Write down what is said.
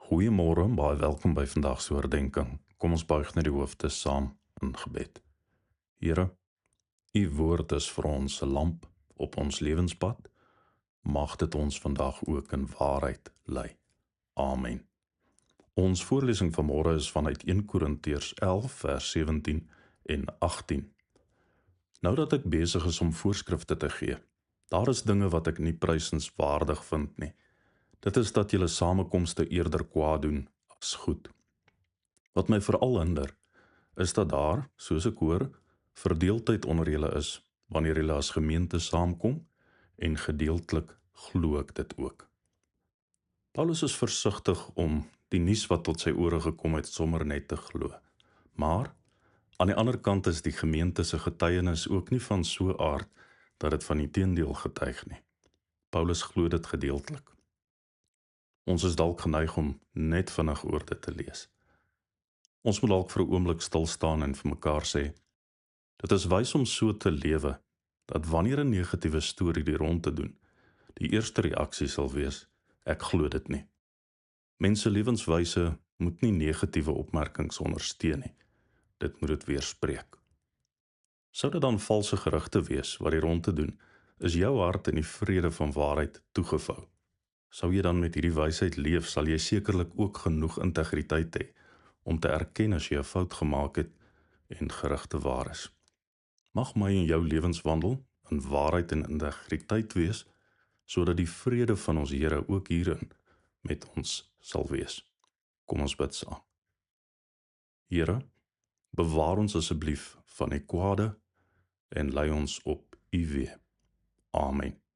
Goeiemôre, baie welkom by vandag se oordeenking. Kom ons buig net die hoofde saam in gebed. Here, u woord is vir ons 'n lamp op ons lewenspad. Mag dit ons vandag ook in waarheid lei. Amen. Ons voorlesing vanmôre is vanuit 1 Korintiërs 11 vers 17 en 18. Nou dat ek besig is om voorskrifte te gee, daar is dinge wat ek nie prysenswaardig vind nie. Dit is dat julle samekomste eerder kwaad doen as goed. Wat my veral hinder, is dat daar, soos ek hoor, verdeeldheid onder julle is, wanneer julle as gemeente saamkom, en gedeeltelik glo ek dit ook. Paulus is versigtig om die nuus wat tot sy ore gekom het sommer net te glo. Maar, aan die ander kant is die gemeente se getuienis ook nie van so aard, dat dit van die teendeel getuig nie. Paulus glo dit gedeeltelik. Ons is dalk geneig om net vinnig oor dit te lees. Ons moet dalk vir 'n oomblik stil staan en vir mekaar sê, dit is wys om so te lewe, dat wanneer 'n negatiewe storie die rond te doen, die eerste reaksie sal wees, ek glo dit nie. Mense lewenswyse moet nie negatiewe opmerkings ondersteun nie, dit moet dit weerspreek. Sou dit dan valse gerugte wees wat die rond te doen, is jou hart in die vrede van waarheid toegevou. Sou jy dan met hierdie wysheid leef, sal jy sekerlik ook genoeg integriteit hê om te erken as jy 'n fout gemaak het en gerugte waar is. Mag my en jou lewenswandel in waarheid en integriteit wees, sodat die vrede van ons Here ook hierin met ons sal wees. Kom ons bid saam. Here, bewaar ons asseblief van die kwade en lei ons op U weë. Amen.